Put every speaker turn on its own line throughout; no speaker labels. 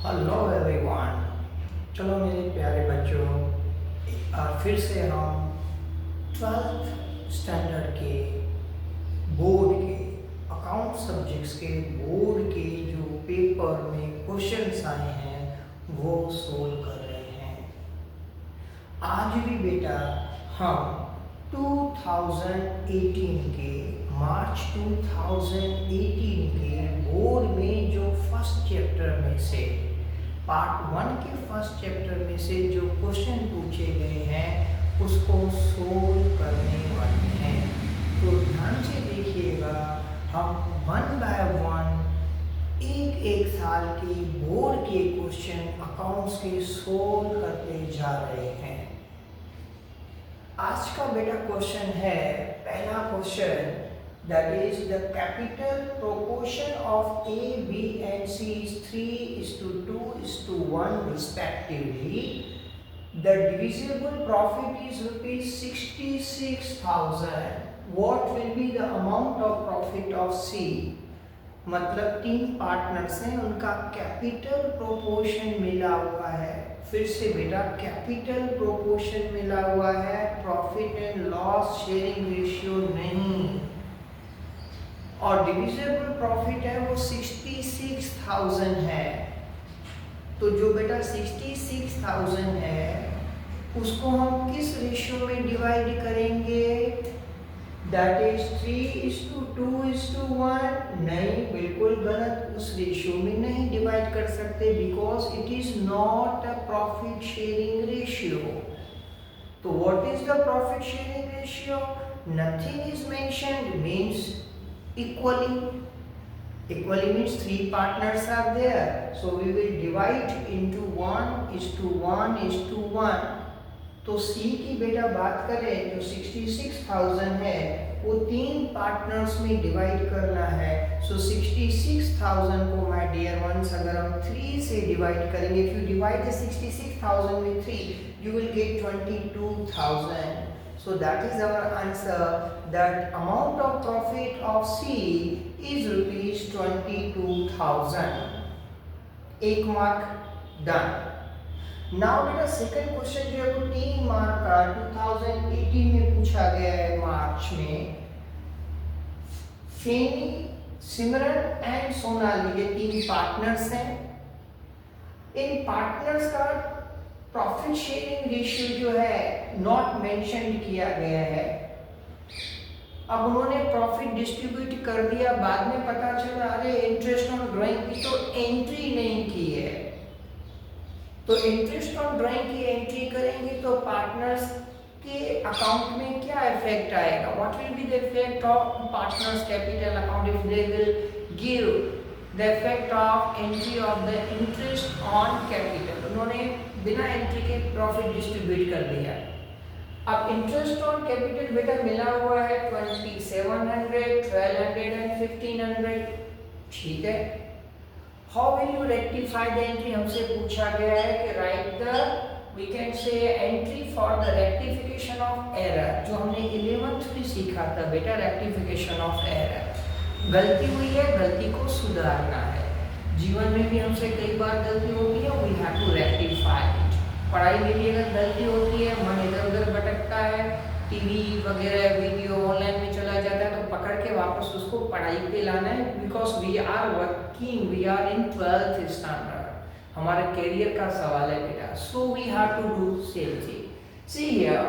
Hello everyone. चलो मेरे प्यारे बच्चों, एक बार फिर से हम 12th स्टैंडर्ड के बोर्ड के अकाउंट सब्जेक्ट्स के बोर्ड के जो पेपर में क्वेश्चंस आए हैं वो सोल्व कर रहे हैं। आज भी बेटा हम 2018 के मार्च 2018 के बोर्ड में जो फर्स्ट चैप्टर में से पार्ट 1 के फर्स्ट चैप्टर में से जो क्वेश्चन पूछे गए हैं उसको सोल्व करने वाले हैं। तो ध्यान से देखिएगा, हम 1 बाय 1 एक साल के बोर्ड के क्वेश्चन अकाउंट्स के सोल्व करते जा रहे हैं। आज का बेटा क्वेश्चन है, पहला question, that is the capital proportion of A, B and C is 3:2:1 respectively. The divisible profit is rupees 66,000. What will be the amount of profit of C? मतलब 3 पार्टनर्स हैं, उनका कैपिटल प्रोपोर्शन मिला हुआ है। फिर से बेटा कैपिटल प्रोपोर्शन मिला हुआ है, profit and loss sharing ratio नहीं। और डिविजिबल प्रॉफिट है वो 66,000 है। तो जो बेटा 66,000 है उसको हम किस रेशियो में डिवाइड करेंगे? That is 3:2:1। नहीं, बिल्कुल गलत, उस रेशियो में नहीं डिवाइड कर सकते because it is not a profit sharing ratio. तो what is the profit sharing ratio? Nothing is mentioned, means equally means 3 partners are there, so we will divide into 1:1:1। तो C की बेटा बात करें जो 66,000 है वो 3 पार्टनर्स में डिवाइड करना है। सो 66,000 को माय डियर वंस अगर हम 3 से डिवाइड करेंगे, if you divide the 66,000 with 3 you will get 22,000। So that is our answer, that amount of profit of C is rupees 22,000। एक मार्क डन। नाउ बेटा सेकंड क्वेश्चन जो है वो 3 मार्क का 2018 में पूछा गया है मार्च में। फेनी, सिमरन एंड सोनाली ये 3 पार्टनर्स हैं। इन पार्टनर्स का प्रॉफिट शेयरिंग रेशियो जो है नॉट मेंशन्ड किया गया है। अब उन्होंने प्रॉफिट डिस्ट्रीब्यूट कर दिया, बाद में पता चला अरे इंटरेस्ट ऑन ड्राइंग की तो एंट्री नहीं की है। तो इंटरेस्ट ऑन ड्राइंग की एंट्री करेंगे तो पार्टनर्स के अकाउंट में क्या इफेक्ट आएगा? What will be the effect of partners capital account if they will give the effect of entry of the interest on capital? उन्होंने बिना एंट्री के प्रॉफिट डिस्ट्रीब्यूट कर दिया। अब इंटरेस्ट ऑन कैपिटल बेटा मिला हुआ है 2700, 1200 एंड 1500। ठीक है, how will you rectify the entry? हमसे पूछा गया है कि write the we can say entry for the rectification of error, जो हमने 11th में सीखा था बेटा, रेक्टिफिकेशन ऑफ एरर। गलती हुई है, गलती को सुधारना है। जीवन में भी हमसे कई बार गलती होती है, we have to rectify it. पढ़ाई में भी अगर गलती होती है, मन इधर उधर भटकता है, टीवी वगैरह वीडियो ऑनलाइन में चला जाता है, तो पकड़ के वापस उसको पढ़ाई पे लाना है। Because we are working, we are in 12th standard, हमारे करियर का सवाल है बेटा। So we have to do same thing. See here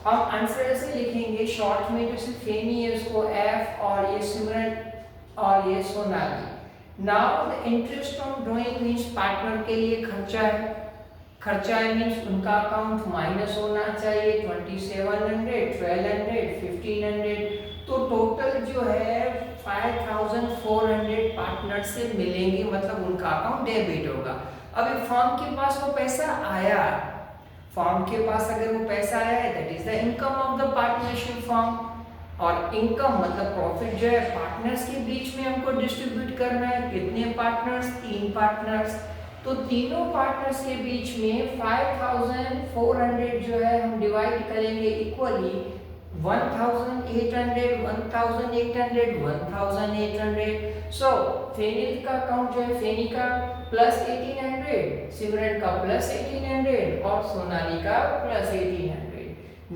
हम आंसर ऐसे लिखेंगे शॉर्ट में, जैसे फेनी है उसको एफ और ये सिमरन और ये Sonali. Now the interest on drawing means partner के लिए खर्चा है, खर्चा है मींस उनका अकाउंट माइनस होना चाहिए 2700, 1200, 1500। तो टोटल जो है 5400 पार्टनर से मिलेंगे, मतलब उनका अकाउंट डेबिट होगा। अभी फर्म के पास वो पैसा आया, फर्म के पास अगर वो पैसा आया है that is the income of the partnership firm. और इनकम मतलब प्रॉफिट जो है पार्टनर्स के बीच में हमको डिस्ट्रीब्यूट करना है। कितने पार्टनर्स? 3 पार्टनर्स। तो तीनों पार्टनर्स के बीच में 5400 जो है हम डिवाइड करेंगे इक्वली 1800, 1800, 1800. सो फेनिल का अकाउंट जो है, फेनी का प्लस 1800, सिमरन का प्लस 1800 और सोनाली का प्लस 1800।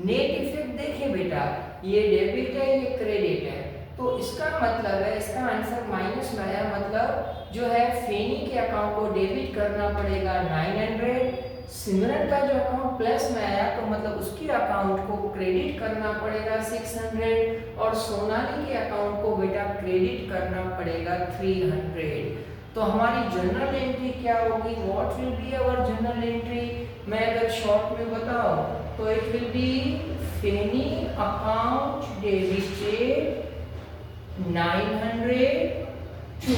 नेट इफेक्ट देखिए बेटा, ये डेबिट है, ये क्रेडिट है, तो इसका मतलब है, इसका आंसर माइनस में आया, मतलब जो है फेनी के अकाउंट को डेबिट करना पड़ेगा 900, सिमरन का जो अकाउंट प्लस में आया तो मतलब उसके अकाउंट को क्रेडिट करना पड़ेगा 600 और सोनाली के अकाउंट को बेटा क्रेडिट करना पड़ेगा 300। तो हमारी जनरल एंट्री क्या होगी, what will be our general entry? मैं अगर शॉर्ट में बताऊं तो it will be Fenny account debited 900 to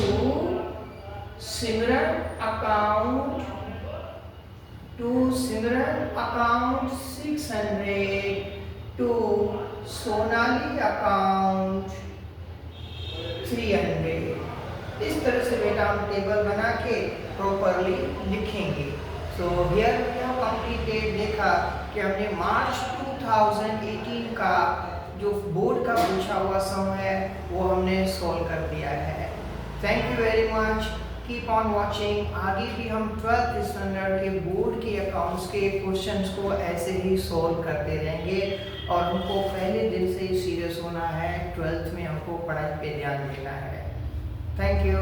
Simran account Simran account 600 to Sonali account 300। इस तरह से बेटा हम टेबल बना के प्रॉपरली लिखेंगे। So here we have completed, देखा कि हमने मार्च 2018 का जो बोर्ड का पूछा हुआ सम है वो हमने सॉल्व कर दिया है। Thank you very much, keep on watching. आगे भी हम 12th स्टैंडर्ड के बोर्ड के अकाउंट्स के क्वेश्चंस को ऐसे ही सॉल्व करते रहेंगे और हमको पहले दिन से ही सीरियस होना है, 12th में हमको पढ़ाई पे ध्यान देना है। Thank you.